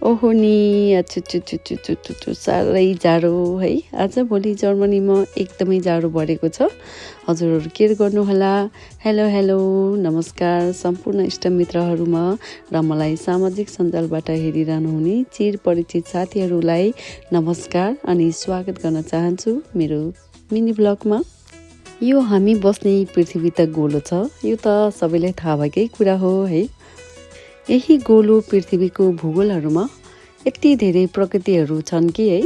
ओहो नि अचुचुचुचुचुचु साह्रै जाडो है। आजभोलि जर्मनीमा एकदमै जाडो बढेको छ। हजुरहरू केयर गर्नुहोला। हेलो हेलो नमस्कार सम्पूर्ण इष्टमित्रहरूमा र मलाई सामाजिक सञ्जालबाट हेरिरहनुहुने चिर परिचित साथीहरूलाई नमस्कार अनि स्वागत गर्न चाहन्छु मेरो मिनी ब्लगमा। यो हामी बस्ने पृथ्वी त गोलो छ, यो त सबैलाई थाहा भएकै कुरा हो है। यही गोलो पृथ्वीको भूगोलहरूमा यति धेरै प्रकृतिहरू छन् कि है।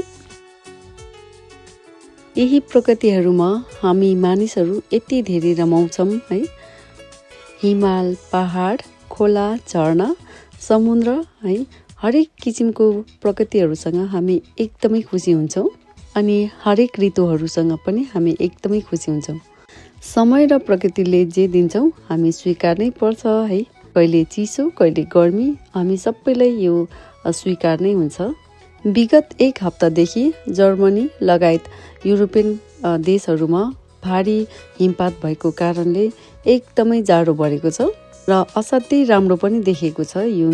यही प्रकृतिहरूमा हामी मानिसहरू यति धेरै रमाउँछौँ है। हिमाल, पहाड, खोला, झरना, समुद्र है, हरेक किसिमको प्रकृतिहरूसँग हामी एकदमै खुसी हुन्छौँ अनि हरेक ऋतुहरूसँग पनि हामी एकदमै खुसी हुन्छौँ। समय र प्रकृतिले जे दिन्छौँ हामी स्वीकार्नै पर्छ है। कहिले चिसो कहिले गर्मी हामी सबैलाई यो स्वीकार नै हुन्छ। विगत एक हप्तादेखि जर्मनी लगायत युरोपियन देशहरूमा भारी हिमपात भएको कारणले एकदमै जाडो बढेको छ र असाध्यै राम्रो पनि देखेको छ। यो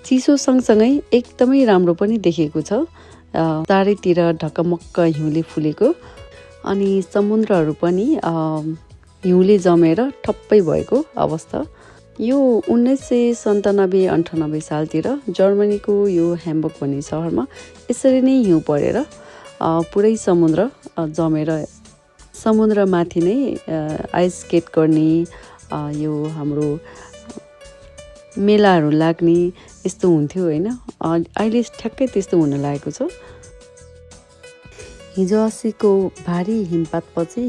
चिसो सँगसँगै एकदमै राम्रो पनि देखेको छ। चारैतिर ढकमक्क हिउँले फुलेको अनि समुद्रहरू पनि हिउँले जमेर ठप्पै भएको अवस्था। यो 1997-98 सालतिर जर्मनीको यो ह्याम्बुर्ग भन्ने सहरमा यसरी नै हिउँ परेर पुरै समुद्र जमेर समुद्रमाथि नै आइस स्केट गर्ने यो हाम्रो मेलाहरू लाग्ने यस्तो हुन्थ्यो होइन। अहिले ठ्याक्कै त्यस्तो हुन लागेको छ। हिजो अस्तिको भारी हिमपातपछि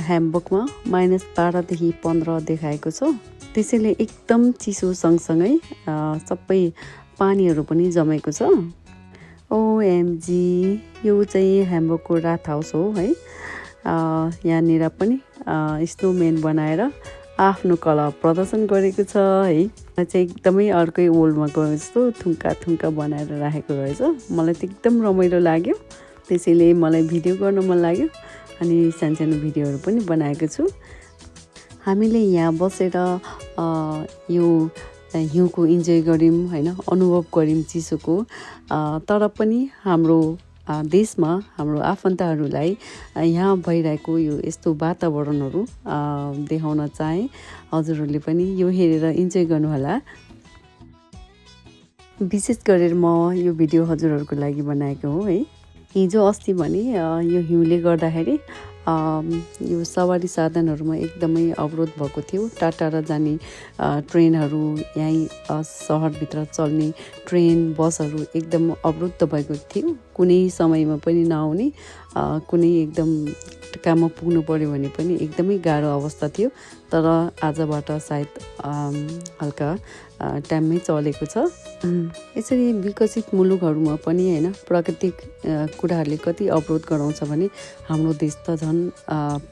ह्याम्बुर्गमा -12देखि 15 देखाएको छ। त्यसैले एकदम चिसो सँगसँगै सबै पानीहरू पनि जमेको छ। ओएमजी यो चाहिँ ह्याम्बुर्गको राथ हाउस हो है। यहाँनिर पनि स्नोम्यान बनाएर आफ्नो कला प्रदर्शन गरेको छ है। चाहिँ एकदमै अर्कै वर्ल्डमा गयो जस्तो थुङ्का थुङ्का बनाएर राखेको रहेछ। मलाई त एकदम रमाइलो लाग्यो, त्यसैले मलाई भिडियो गर्न मन लाग्यो अनि सानसानो भिडियोहरू पनि बनाएको छु। हामीले यहाँ बसेर यो हिउँको इन्जोय गऱ्यौँ होइन, अनुभव गऱ्यौँ चिसोको। तर पनि हाम्रो देशमा हाम्रो आफन्तहरूलाई यहाँ भइरहेको यो यस्तो वातावरणहरू देखाउन चाहे। हजुरहरूले पनि यो हेरेर इन्जोय गर्नुहोला। विशेष गरेर म यो भिडियो हजुरहरूको लागि बनाएको हो है। हिजो अस्ति भने यो हिउँले गर्दाखेरि यो सवारी साधनहरूमा एकदमै अवरोध भएको थियो। टाढा टाढा जाने ट्रेनहरू, यहीँ सहरभित्र चल्ने ट्रेन बसहरू एकदम अवरुद्ध भएको थियो। कुनै समयमा पनि नआउने, कुनै एकदम काममा पुग्नु पर्यो भने पनि एकदमै गाह्रो अवस्था थियो। तर आजबाट सायद हल्का टाइममै चलेको छ। यसरी विकसित मुलुकहरूमा पनि होइन प्राकृतिक कुराहरूले कति अवरोध गराउँछ भने हाम्रो देश त झन्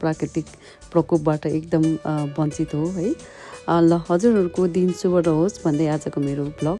प्राकृतिक प्रकोपबाट एकदम वञ्चित हो है। ल हजुरहरूको दिन शुभ रहोस् भन्दै आजको मेरो ब्लग